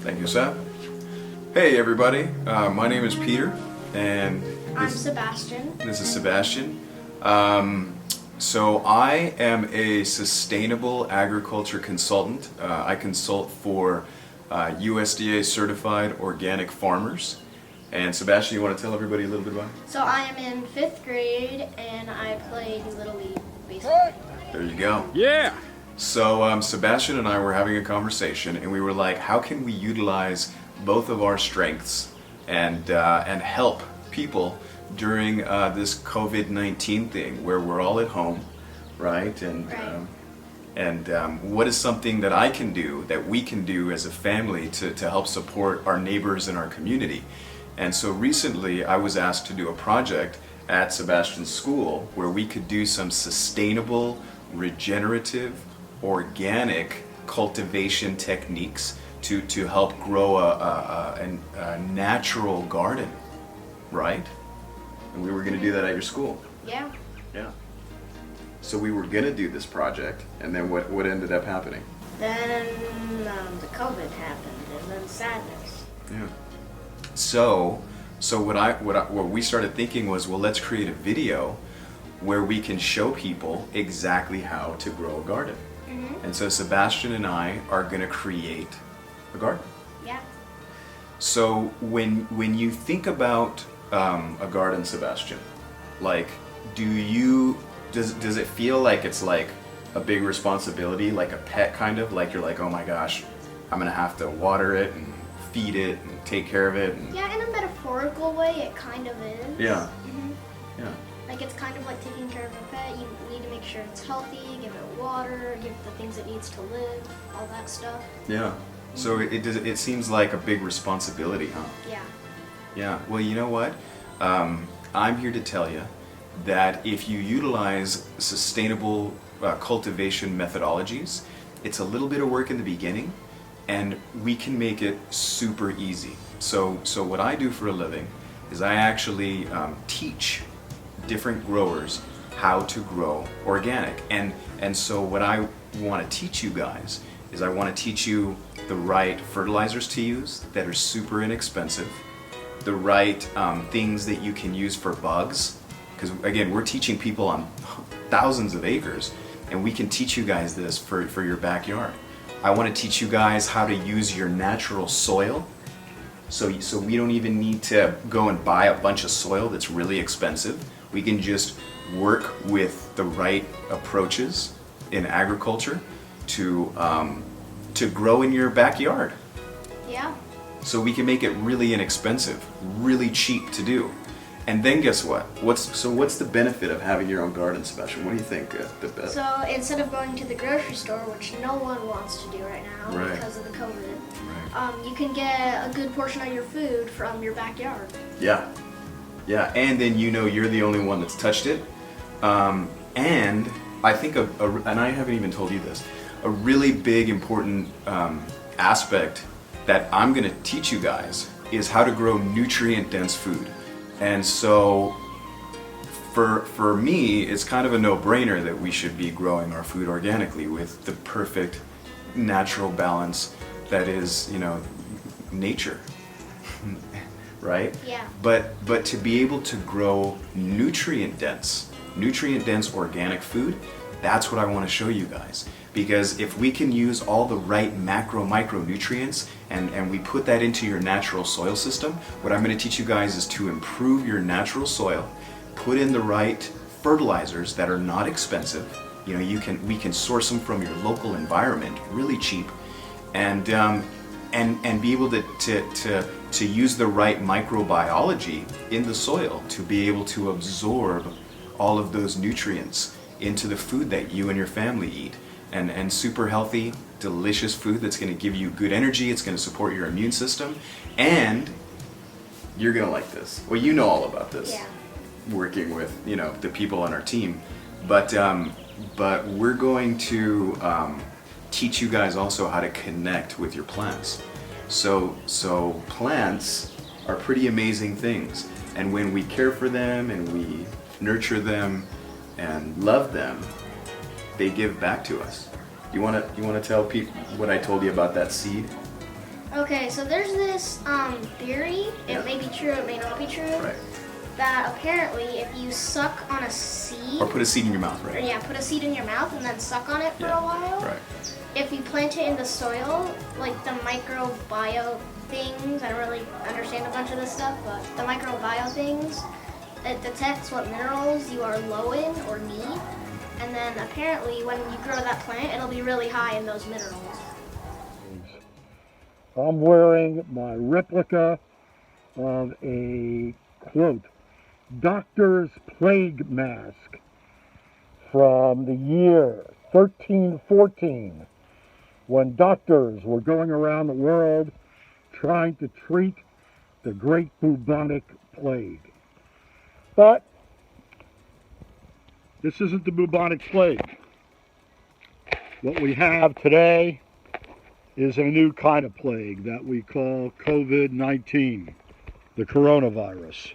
Thank you, Seth. Hey, everybody. My name is Peter, and I'm Sebastian. this is Sebastian. So I am a sustainable agriculture consultant. I consult for USDA certified organic farmers. And Sebastian, you want to tell everybody a little bit about it? So I am in 5th grade and I play Little League baseball. There you go. Yeah! So Sebastian and I were having a conversation, and we were like, how can we utilize both of our strengths and help people during this COVID-19 thing, where we're all at home, right? And what is something that I can do, that we can do as a family to help support our neighbors in our community? And so recently I was asked to do a project at Sebastian's school where we could do some sustainable, regenerative, organic cultivation techniques to help grow a natural garden, right? And we were going to do that at your school. Yeah. Yeah. So we were going to do this project, and then what ended up happening? Then the COVID happened and then sadness. Yeah. So what we started thinking was, well, let's create a video where we can show people exactly how to grow a garden. And so Sebastian and I are going to create a garden. Yeah. So when you think about a garden, Sebastian, like, does it feel like it's like a big responsibility, like a pet kind of, like you're like, oh my gosh, I'm gonna have to water it and feed it and take care of it? And Yeah, in a metaphorical way, it kind of is. yeah, yeah, Like it's kind of like taking care of a pet. You need to make sure it's healthy, give it water, give it the things it needs to live, all that stuff. yeah. So it seems like a big responsibility, huh? Yeah. Yeah, well, you know what? I'm here to tell you that if you utilize sustainable cultivation methodologies, it's a little bit of work in the beginning, and we can make it super easy. So what I do for a living is I actually teach different growers how to grow organic. And so what I want to teach you guys is I want to teach you the right fertilizers to use that are super inexpensive, the right things that you can use for bugs, because again, we're teaching people on thousands of acres, and we can teach you guys this for your backyard. I want to teach you guys how to use your natural soil, so we don't even need to go and buy a bunch of soil that's really expensive. We can just work with the right approaches in agriculture to grow in your backyard. Yeah. So we can make it really inexpensive, really cheap to do. And then guess what? What's the benefit of having your own garden, Sebastian? What do you think the best? So instead of going to the grocery store, which no one wants to do right now Right. because of the COVID, Right. you can get a good portion of your food from your backyard. Yeah, yeah, and then you're the only one that's touched it. And I think and I haven't even told you this, a really big important aspect that I'm going to teach you guys is how to grow nutrient-dense food. And so for me, it's kind of a no-brainer that we should be growing our food organically with the perfect natural balance that is, nature. Right? Yeah. But to be able to grow nutrient-dense organic food, that's what I want to show you guys. Because if we can use all the right micronutrients and we put that into your natural soil system, what I'm going to teach you guys is to improve your natural soil, put in the right fertilizers that are not expensive. We can source them from your local environment really cheap, and be able to use the right microbiology in the soil to be able to absorb all of those nutrients into the food that you and your family eat. And super healthy, delicious food that's going to give you good energy, it's going to support your immune system, and you're going to like this. Well, you know all about this, Yeah. working with, the people on our team. But we're going to teach you guys also how to connect with your plants. So plants are pretty amazing things, and when we care for them and we nurture them and love them, they give back to us. You want to tell people what I told you about that seed? Okay, so there's this theory, Yeah. it may be true, it may not be true, Right. that apparently if you suck on a seed, Or put a seed in your mouth, or right? yeah, put a seed in your mouth and then suck on it for Yeah, a while, right. if you plant it in the soil, like the microbiome things, I don't really understand a bunch of this stuff, but the microbiome things, it detects what minerals you are low in or need, and then apparently when you grow that plant, it'll be really high in those minerals. I'm wearing my replica of a, quote, doctor's plague mask from the year 1314, when doctors were going around the world trying to treat the great bubonic plague. But this isn't the bubonic plague. What we have today is a new kind of plague that we call COVID-19, the coronavirus.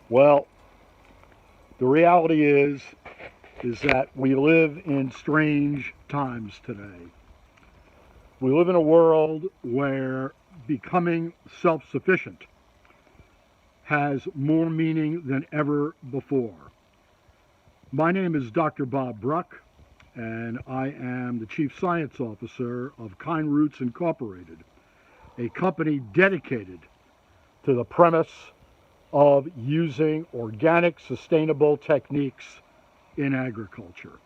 Well, the reality is that we live in strange times today. We live in a world where becoming self-sufficient has more meaning than ever before. My name is Dr. Bob Bruck, and I am the Chief Science Officer of Kind Roots Incorporated, a company dedicated to the premise of using organic, sustainable techniques in agriculture.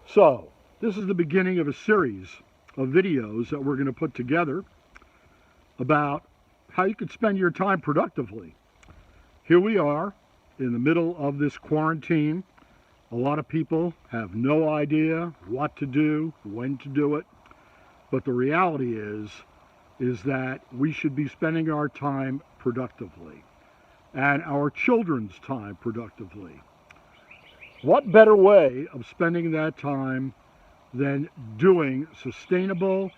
So, this is the beginning of a series of videos that we're going to put together about how you can spend your time productively. Here we are in the middle of this quarantine. A lot of people have no idea what to do, when to do it, but the reality is that we should be spending our time productively and our children's time productively. What better way of spending that time than doing sustainable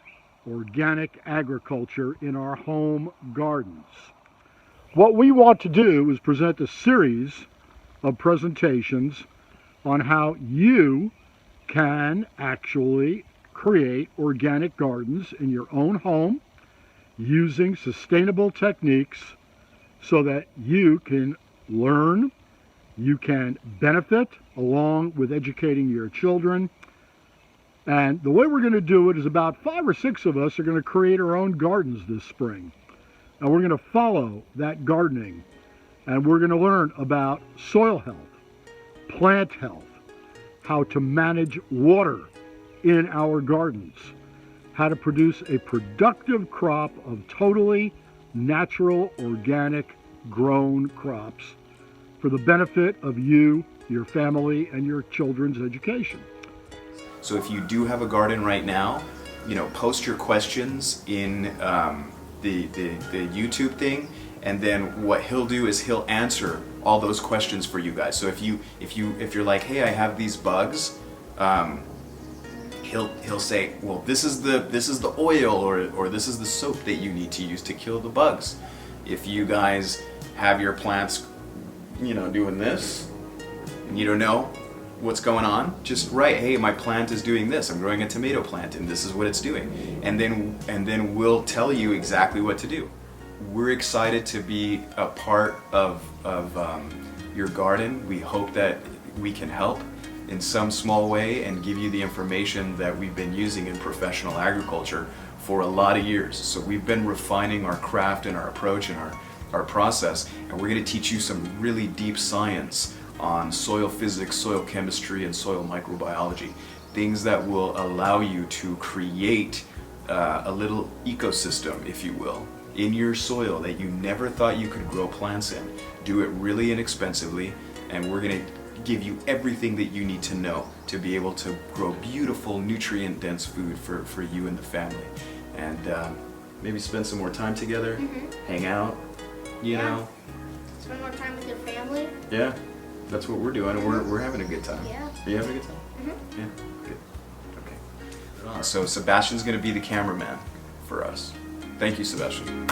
organic agriculture in our home gardens? What we want to do is present a series of presentations on how you can actually create organic gardens in your own home using sustainable techniques so that you can learn, you can benefit along with educating your children. And the way we're going to do it is about 5 or 6 of us are going to create our own gardens this spring. And we're going to follow that gardening, and we're going to learn about soil health, plant health, how to manage water in our gardens, how to produce a productive crop of totally natural, organic, grown crops for the benefit of you, your family, and your children's education. So if you do have a garden right now, post your questions in the YouTube thing, and then what he'll do is he'll answer all those questions for you guys. So if you're like, hey, I have these bugs, he'll say, well, this is the oil or this is the soap that you need to use to kill the bugs. If you guys have your plants, doing this, and you don't know what's going on, just write, hey, my plant is doing this. I'm growing a tomato plant, and this is what it's doing, and then we'll tell you exactly what to do. We're excited to be a part of your garden. We hope that we can help in some small way and give you the information that we've been using in professional agriculture for a lot of years. So we've been refining our craft and our approach and our process, and we're going to teach you some really deep science on soil physics, soil chemistry, and soil microbiology. Things that will allow you to create a little ecosystem, if you will, in your soil that you never thought you could grow plants in. Do it really inexpensively, and we're going to give you everything that you need to know to be able to grow beautiful, nutrient-dense food for you and the family. And maybe spend some more time together, hang out, you know. Spend more time with your family. Yeah, that's what we're doing, and we're having a good time. Yeah. Are you having a good time? Yeah, good. Okay. So Sebastian's going to be the cameraman for us. Thank you, Sebastian.